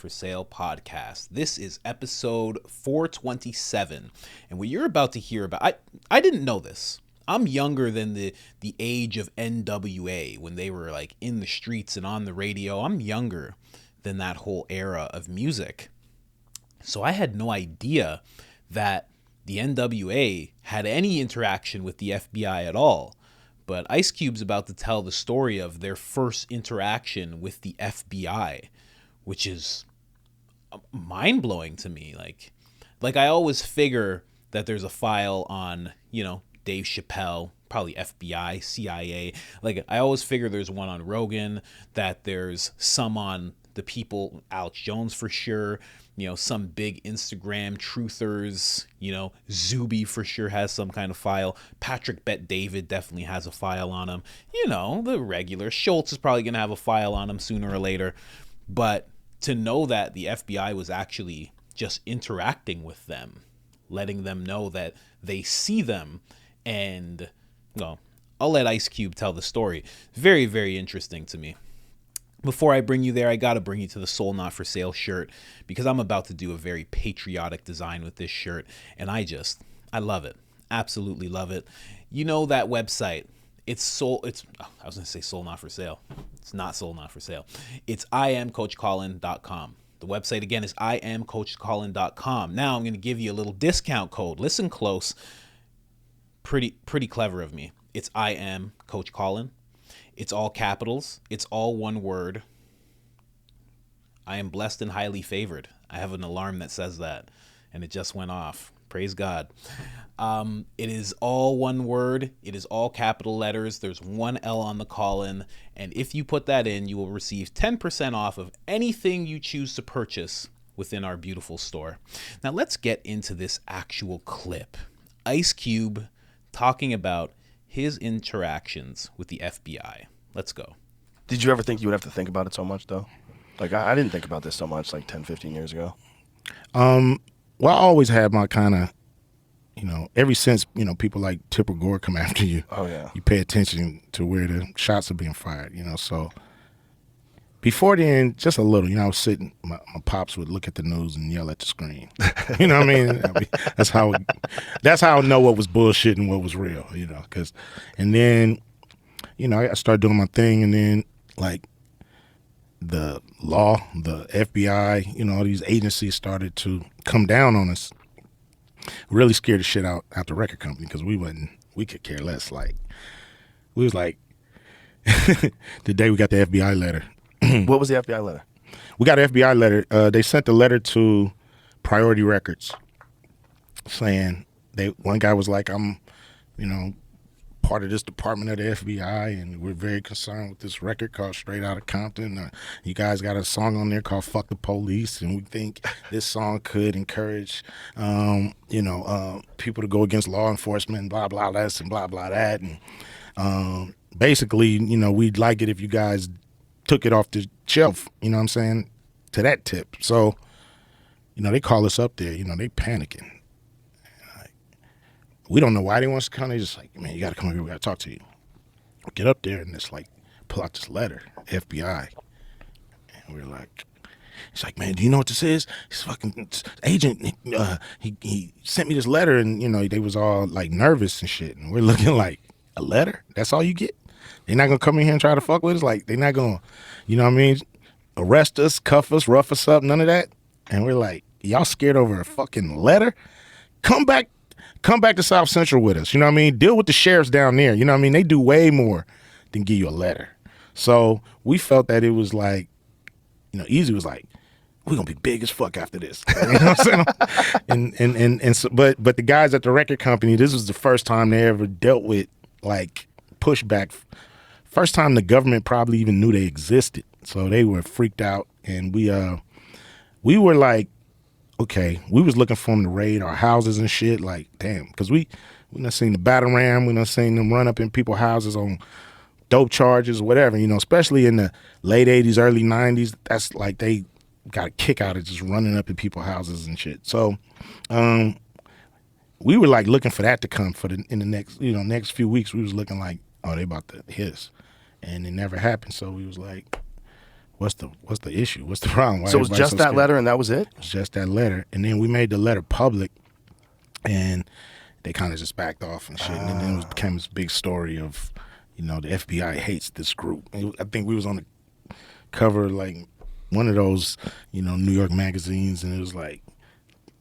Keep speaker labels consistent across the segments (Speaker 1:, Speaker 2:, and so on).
Speaker 1: for Sale podcast. This is episode 427. And what you're about to hear about, I didn't know this. I'm younger than the age of NWA when they were like in the streets and on the radio. I'm younger than that whole era of music. So I had no idea that the NWA had any interaction with the FBI at all. But Ice Cube's about to tell the story of their first interaction with the FBI, which is mind-blowing to me. Like I always figure that there's a file on, Dave Chappelle, probably FBI, CIA. Like I always figure there's one on Rogan, that there's some on the people, Alex Jones for sure, some big Instagram truthers, Zuby for sure has some kind of file. Patrick Bet David definitely has a file on him. The regular. Schultz is probably going to have a file on him sooner or later. But to know that the FBI was actually just interacting with them, letting them know that they see them, and, well, I'll let Ice Cube tell the story. Very, very interesting to me. Before I bring you there, I got to bring you to the Soul Not For Sale shirt, because I'm about to do a very patriotic design with this shirt, and I love it. Absolutely love it. That website, I was going to say Soul Not For Sale. It's not Soul Not For Sale. It's IamCoachColin.com. The website again is IamCoachColin.com. Now I'm going to give you a little discount code. Listen close. Pretty clever of me. It's I am Coach Colin. It's all capitals. It's all one word. I am blessed and highly favored. I have an alarm that says that, and it just went off. Praise God. It is all one word. It is all capital letters. There's one L on the Colin, and if you put that in, you will receive 10% off of anything you choose to purchase within our beautiful store. Now let's get into this actual clip. Ice Cube talking about his interactions with the FBI. Let's go.
Speaker 2: Did you ever think you would have to think about it so much, though? Like, I didn't think about this so much like 10, 15 years ago.
Speaker 3: Well, I always had my kind of, ever since, people like Tipper Gore come after you.
Speaker 2: Oh, yeah.
Speaker 3: You pay attention to where the shots are being fired, so. Before then, just a little, I was sitting, my pops would look at the news and yell at the screen. You know what I mean? That's how I know what was bullshit and what was real, and then, I started doing my thing, and then, like, the law, the FBI, all these agencies started to come down on us. Really scared the shit out the record company, because we could care less. Like, we was like, the day we got the FBI letter.
Speaker 2: What was the FBI letter?
Speaker 3: We got an FBI letter. They sent the letter to Priority Records saying one guy was like, I'm, part of this department of the FBI, and we're very concerned with this record called Straight Outta Compton. You guys got a song on there called Fuck the Police, and we think this song could encourage, people to go against law enforcement and blah, blah, this and blah, blah, that. And basically, we'd like it if you guys took it off the shelf, to that tip. So, they call us up there, they panicking. We don't know why they want us to come. They just like, man, you got to come here. We got to talk to you. We get up there and it's like, pull out this letter, FBI. And we're like, he's like, man, do you know what this is? He's fucking agent. He sent me this letter, and, they was all like nervous and shit. And we're looking like, a letter? That's all you get? They're not going to come in here and try to fuck with us? Like, they're not going to, arrest us, cuff us, rough us up, none of that? And we're like, y'all scared over a fucking letter? Come back to South Central with us, Deal with the sheriffs down there, They do way more than give you a letter. So we felt that it was like, Easy was like, we're going to be big as fuck after this. You know what I'm saying? and so, but the guys at the record company, this was the first time they ever dealt with, like, pushback. First time the government probably even knew they existed. So they were freaked out, and we were like, okay, we was looking for them to raid our houses and shit, like, damn, because we done seen the battle ram, we done seen them run up in people's houses on dope charges, whatever, especially in the late 80s, early 90s, that's like they got a kick out of just running up in people's houses and shit. So we were like looking for that to come in the next few weeks. We was looking like, oh, they about to hit us, and it never happened. So we was like, what's the issue? What's the problem? Why
Speaker 2: So it was
Speaker 3: everybody
Speaker 2: just
Speaker 3: so
Speaker 2: that
Speaker 3: scared?
Speaker 2: letter and that was it?
Speaker 3: It was just that letter. And then we made the letter public, and they kind of just backed off and shit. And then it became this big story of, the FBI hates this group. I think we was on the cover of, like, one of those, New York magazines, and it was like,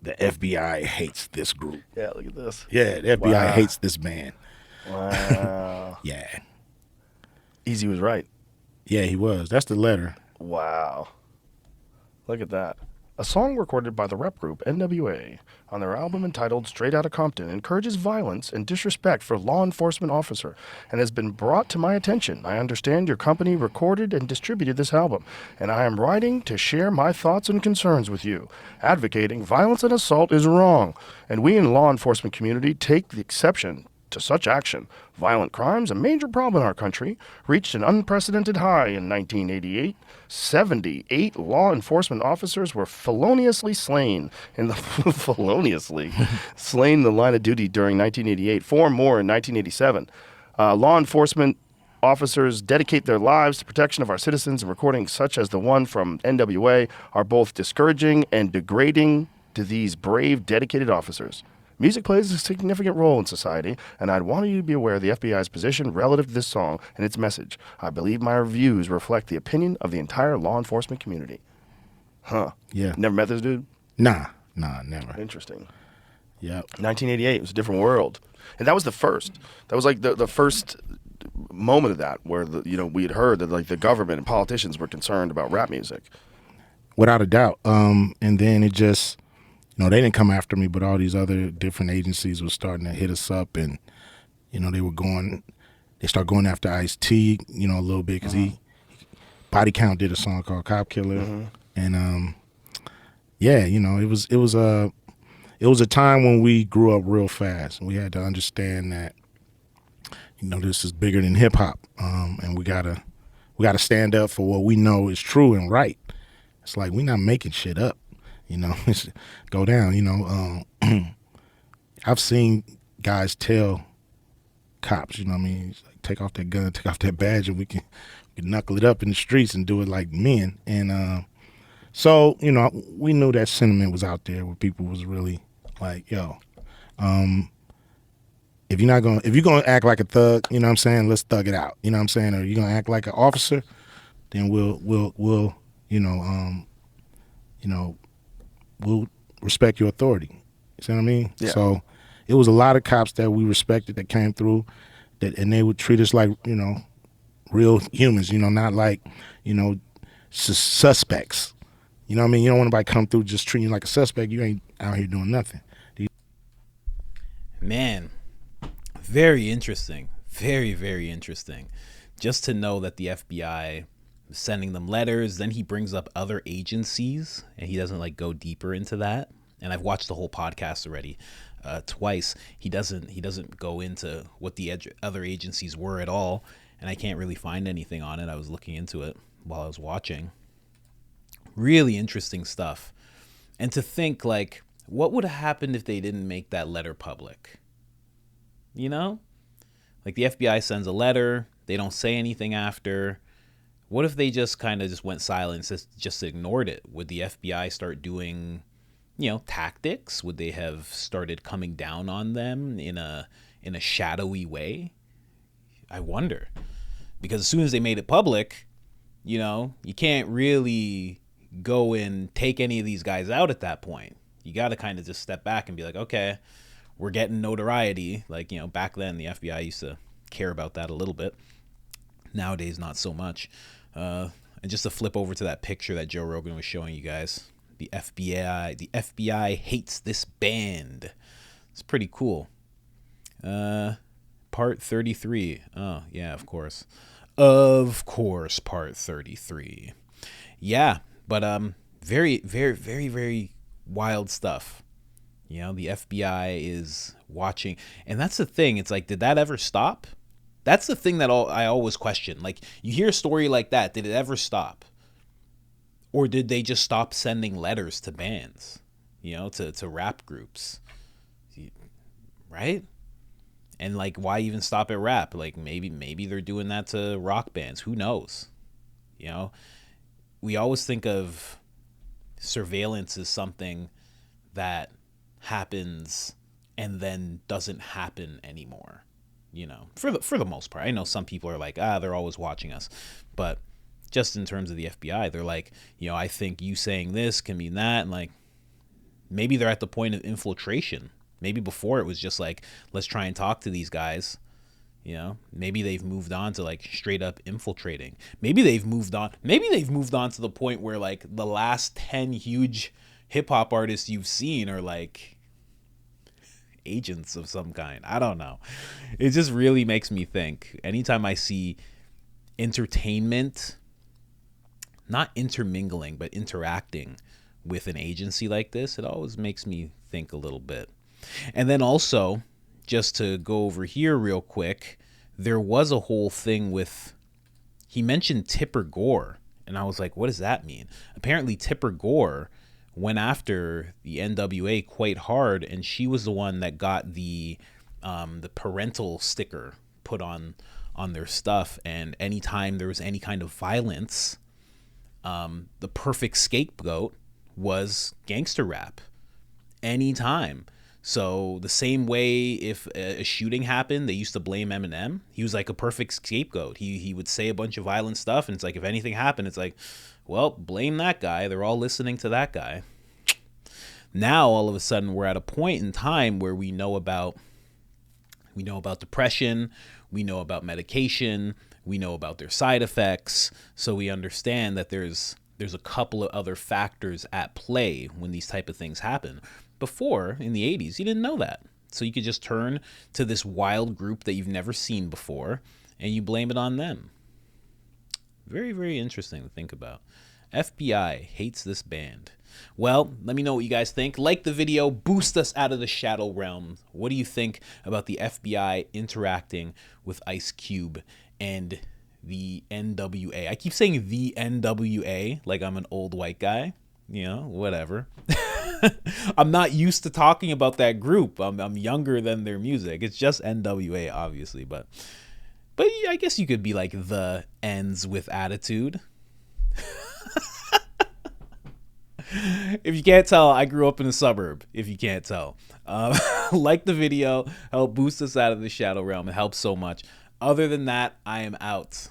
Speaker 3: the FBI hates this group.
Speaker 2: Yeah, look at this.
Speaker 3: Yeah, the FBI hates this band.
Speaker 2: Wow.
Speaker 3: Yeah.
Speaker 2: Easy was right.
Speaker 3: Yeah, he was. That's the letter.
Speaker 2: Wow. Look at that. A song recorded by the rap group NWA on their album entitled Straight Outta Compton encourages violence and disrespect for law enforcement officer and has been brought to my attention. I understand your company recorded and distributed this album, and I am writing to share my thoughts and concerns with you. Advocating violence and assault is wrong, and we in the law enforcement community take the exception to such action. Violent crimes, a major problem in our country, reached an unprecedented high in 1988. 78 law enforcement officers were feloniously slain in the slain in the line of duty during 1988. 4 more in 1987. Law enforcement officers dedicate their lives to protection of our citizens, and recordings such as the one from NWA are both discouraging and degrading to these brave, dedicated officers. Music plays a significant role in society, and I'd want you to be aware of the FBI's position relative to this song and its message. I believe my reviews reflect the opinion of the entire law enforcement community. Huh.
Speaker 3: Yeah.
Speaker 2: Never met this dude?
Speaker 3: Nah, never.
Speaker 2: Interesting.
Speaker 3: Yeah.
Speaker 2: 1988 was a different world. And that was the first. That was like the first moment of that where, we had heard that like the government and politicians were concerned about rap music.
Speaker 3: Without a doubt. And then it just... they didn't come after me, but all these other different agencies were starting to hit us up, and they started going after Ice-T, a little bit, because Body Count did a song called Cop Killer, and it was a time when we grew up real fast, and we had to understand that this is bigger than hip hop, and we gotta stand up for what we know is true and right. It's like we're not making shit up. Go down, I've seen guys tell cops, it's like, take off that gun, take off that badge, and we can knuckle it up in the streets and do it like men. And so, we knew that sentiment was out there where people was really like, yo, if you're gonna act like a thug, let's thug it out. Or you're gonna act like an officer, then we'll respect your authority. You see what I mean?
Speaker 2: Yeah.
Speaker 3: So it was a lot of cops that we respected that came through, and they would treat us like, real humans, not like, suspects. You know what I mean? You don't want anybody come through just treating you like a suspect. You ain't out here doing nothing.
Speaker 1: Man, very interesting. Very, very interesting. Just to know that the FBI sending them letters, then he brings up other agencies and he doesn't go deeper into that. And I've watched the whole podcast already twice. He doesn't go into what the other agencies were at all, and I can't really find anything on it. I was looking into it while I was watching. Really interesting stuff. And to think what would have happened if they didn't make that letter public? The FBI sends a letter, they don't say anything after. What if they just kind of just went silent, just ignored it? Would the FBI start doing, tactics? Would they have started coming down on them in a shadowy way? I wonder. Because as soon as they made it public, you can't really go and take any of these guys out at that point. You got to kind of just step back and be like, okay, we're getting notoriety. Back then the FBI used to care about that a little bit. Nowadays, not so much. And just to flip over to that picture that Joe Rogan was showing you guys, the FBI hates this band. It's pretty cool. Part 33. Oh, yeah, of course. Part 33. Yeah, but very, very, very, very wild stuff. The FBI is watching. And that's the thing. It's like, did that ever stop? That's the thing that I always question. You hear a story like that, did it ever stop? Or did they just stop sending letters to bands, to rap groups? Right? And why even stop at rap? Maybe they're doing that to rock bands. Who knows? we always think of surveillance as something that happens and then doesn't happen anymore, you know, for the most part. I know some people are like, they're always watching us, but just in terms of the FBI, they're like, you know, I think you saying this can mean that, and like maybe they're at the point of infiltration. Maybe before it was just like, let's try and talk to these guys. You know, maybe they've moved on to like straight up infiltrating. Maybe they've moved on to the point where like the last 10 huge hip hop artists you've seen are like agents of some kind. I don't know. It just really makes me think. Anytime I see entertainment not intermingling, but interacting with an agency like this, it always makes me think a little bit. And then also, just to go over here real quick, there was a whole thing with, he mentioned Tipper Gore, and I was like, what does that mean? Apparently Tipper Gore went after the NWA quite hard, and she was the one that got the parental sticker put on their stuff, and anytime there was any kind of violence, the perfect scapegoat was gangster rap. Anytime. So the same way if a shooting happened, they used to blame Eminem. He was like a perfect scapegoat. He would say a bunch of violent stuff, and it's like if anything happened, it's like, well, blame that guy. They're all listening to that guy. Now all of a sudden we're at a point in time where we know about depression, we know about medication, we know about their side effects, so we understand that there's a couple of other factors at play when these type of things happen. Before, in the 80s, you didn't know that. So you could just turn to this wild group that you've never seen before, and you blame it on them. Very, very interesting to think about. FBI hates this band. Well, let me know what you guys think. Like the video, boost us out of the shadow realm. What do you think about the FBI interacting with Ice Cube and the NWA? I keep saying the NWA like I'm an old white guy. You know, whatever. I'm not used to talking about that group. I'm younger than their music. It's just NWA, obviously, but I guess you could be like the ends with attitude. If you can't tell, I grew up in a suburb. If you can't tell, like the video, help boost us out of the shadow realm. It helps so much. Other than that, I am out.